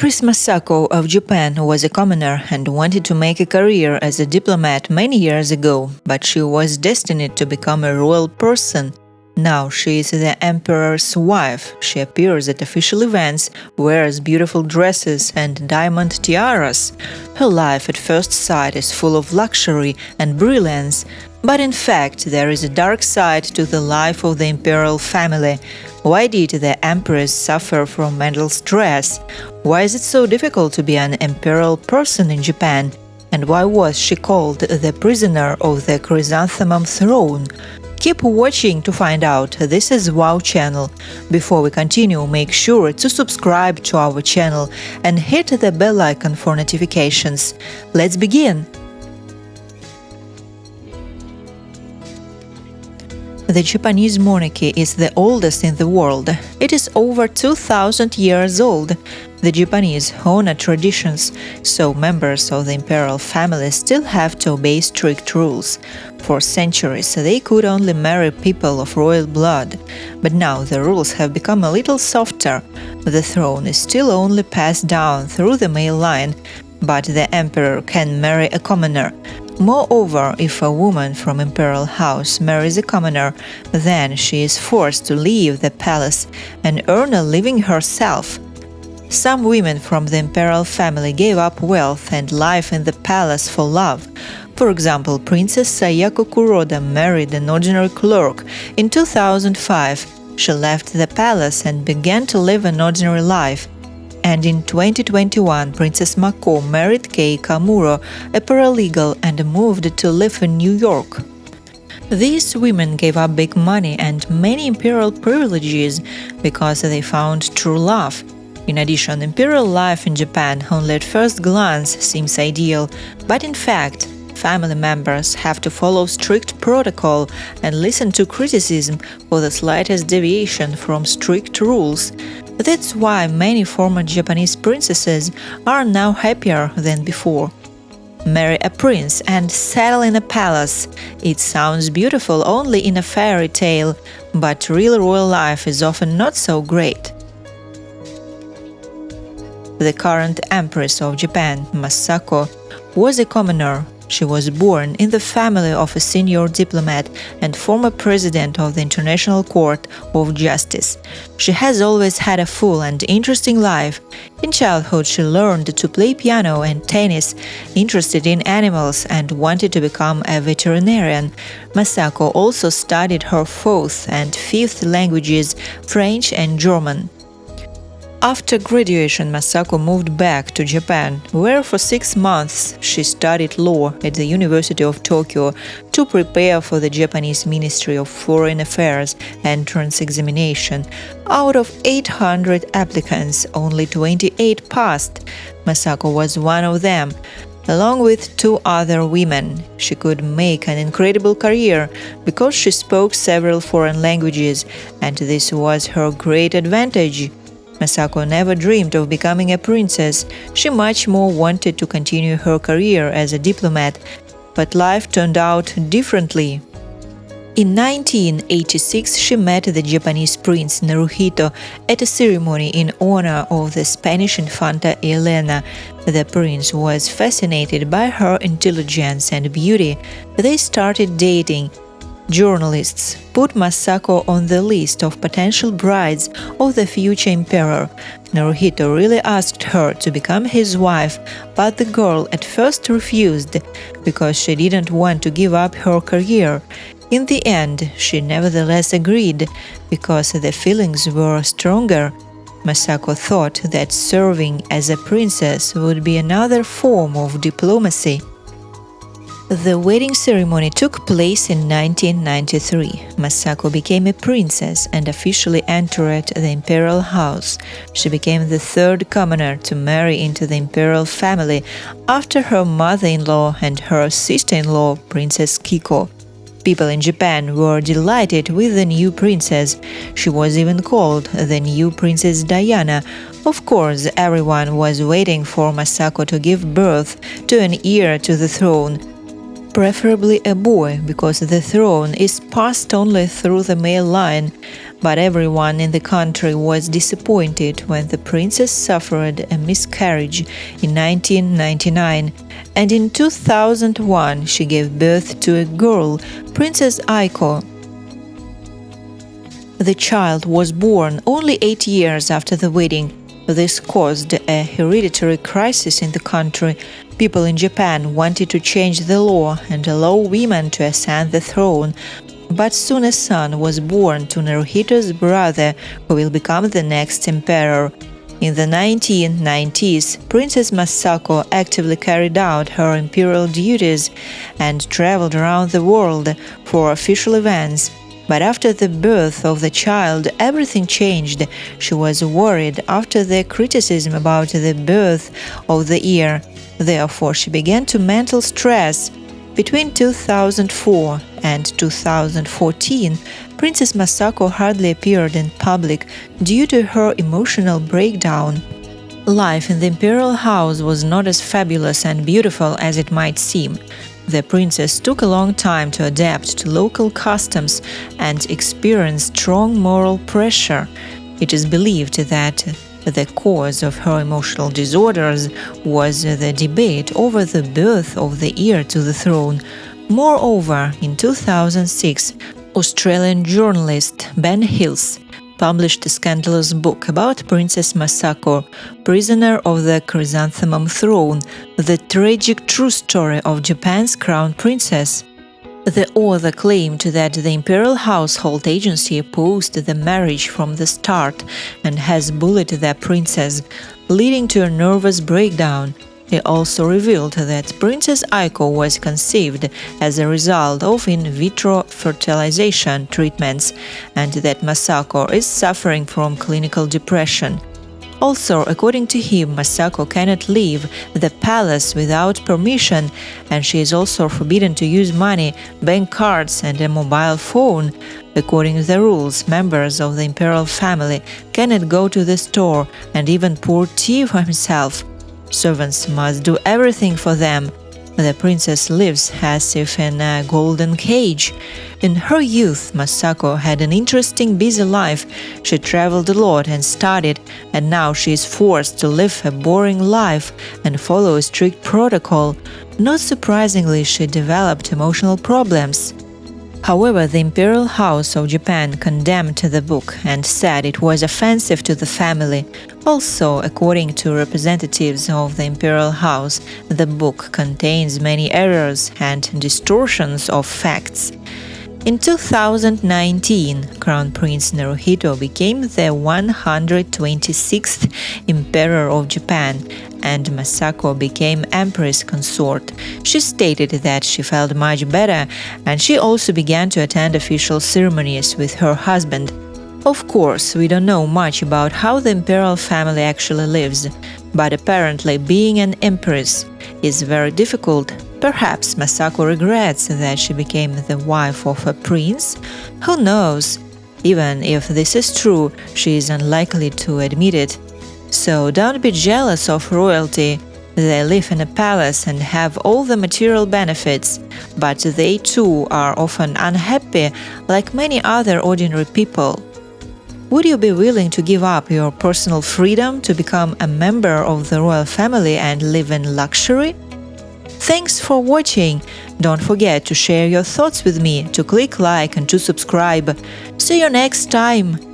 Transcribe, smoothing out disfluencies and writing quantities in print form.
Empress Masako of Japan was a commoner and wanted to make a career as a diplomat many years ago, but she was destined to become a royal person. Now she is the emperor's wife. She appears at official events, wears beautiful dresses and diamond tiaras. Her life at first sight is full of luxury and brilliance, but in fact there is a dark side to the life of the imperial family. Why did the empress suffer from mental stress? Why is it so difficult to be an imperial person in Japan? And why was she called the prisoner of the Chrysanthemum Throne? Keep watching to find out. This is WOW channel. Before we continue, make sure to subscribe to our channel and hit the bell icon for notifications. Let's begin! The Japanese monarchy is the oldest in the world. It is over 2,000 years old. The Japanese honor traditions, so members of the imperial family still have to obey strict rules. For centuries, they could only marry people of royal blood, but now the rules have become a little softer. The throne is still only passed down through the male line, but the emperor can marry a commoner. Moreover, if a woman from imperial house marries a commoner, then she is forced to leave the palace and earn a living herself. Some women from the imperial family gave up wealth and life in the palace for love. For example, Princess Sayako Kuroda married an ordinary clerk. In 2005, she left the palace and began to live an ordinary life. And in 2021, Princess Mako married Kei Kamuro, a paralegal, and moved to live in New York. These women gave up big money and many imperial privileges because they found true love. In addition, imperial life in Japan only at first glance seems ideal, but in fact, family members have to follow strict protocol and listen to criticism for the slightest deviation from strict rules. That's why many former Japanese princesses are now happier than before. Marry a prince and settle in a palace. It sounds beautiful only in a fairy tale, but real royal life is often not so great. The current Empress of Japan, Masako, was a commoner. She was born in the family of a senior diplomat and former president of the International Court of Justice. She has always had a full and interesting life. In childhood, she learned to play piano and tennis, interested in animals, and wanted to become a veterinarian. Masako also studied her fourth and fifth languages, French and German. After graduation, Masako moved back to Japan, where for 6 months she studied law at the University of Tokyo to prepare for the Japanese Ministry of Foreign Affairs entrance examination. Out of 800 applicants, only 28 passed. Masako was one of them. Along with 2 other women, she could make an incredible career because she spoke several foreign languages, and this was her great advantage. Masako never dreamed of becoming a princess. She much more wanted to continue her career as a diplomat, but life turned out differently. In 1986, she met the Japanese prince Naruhito at a ceremony in honor of the Spanish Infanta Elena. The prince was fascinated by her intelligence and beauty. They started dating. Journalists put Masako on the list of potential brides of the future emperor. Naruhito really asked her to become his wife, but the girl at first refused because she didn't want to give up her career. In the end, she nevertheless agreed because the feelings were stronger. Masako thought that serving as a princess would be another form of diplomacy. The wedding ceremony took place in 1993. Masako became a princess and officially entered the imperial house. She became the 3rd commoner to marry into the imperial family after her mother-in-law and her sister-in-law, Princess Kiko. People in Japan were delighted with the new princess. She was even called the new Princess Diana. Of course, everyone was waiting for Masako to give birth to an heir to the throne. Preferably a boy, because the throne is passed only through the male line. But everyone in the country was disappointed when the princess suffered a miscarriage in 1999, and in 2001 she gave birth to a girl, Princess Aiko. The child was born only 8 years after the wedding. This caused a hereditary crisis in the country. People in Japan wanted to change the law and allow women to ascend the throne. But soon a son was born to Naruhito's brother, who will become the next emperor. In the 1990s, Princess Masako actively carried out her imperial duties and traveled around the world for official events. But after the birth of the child, everything changed. She was worried after the criticism about the birth of the heir. Therefore, she began to mental stress. Between 2004 and 2014, Princess Masako hardly appeared in public due to her emotional breakdown. Life in the imperial house was not as fabulous and beautiful as it might seem. The princess took a long time to adapt to local customs and experienced strong moral pressure. It is believed that the cause of her emotional disorders was the debate over the birth of the heir to the throne. Moreover, in 2006, Australian journalist Ben Hills published a scandalous book about Princess Masako, prisoner of the Chrysanthemum Throne, the tragic true story of Japan's crown princess. The author claimed that the Imperial Household Agency opposed the marriage from the start and has bullied the princess, leading to a nervous breakdown. He also revealed that Princess Aiko was conceived as a result of in vitro fertilization treatments and that Masako is suffering from clinical depression. Also, according to him, Masako cannot leave the palace without permission, and she is also forbidden to use money, bank cards, and a mobile phone. According to the rules, members of the imperial family cannot go to the store and even pour tea for himself. Servants must do everything for them. The princess lives as if in a golden cage. In her youth, Masako had an interesting, busy life. She traveled a lot and studied, and now she is forced to live a boring life and follow a strict protocol. Not surprisingly, she developed emotional problems. However, the Imperial House of Japan condemned the book and said it was offensive to the family. Also, according to representatives of the Imperial House, the book contains many errors and distortions of facts. In 2019, Crown Prince Naruhito became the 126th Emperor of Japan, and Masako became Empress Consort. She stated that she felt much better, and she also began to attend official ceremonies with her husband. Of course, we don't know much about how the imperial family actually lives, but apparently being an empress is very difficult. Perhaps Masako regrets that she became the wife of a prince? Who knows? Even if this is true, she is unlikely to admit it. So don't be jealous of royalty. They live in a palace and have all the material benefits, but they too are often unhappy like many other ordinary people. Would you be willing to give up your personal freedom to become a member of the royal family and live in luxury? Thanks for watching. Don't forget to share your thoughts with me, to click like and to subscribe. See you next time.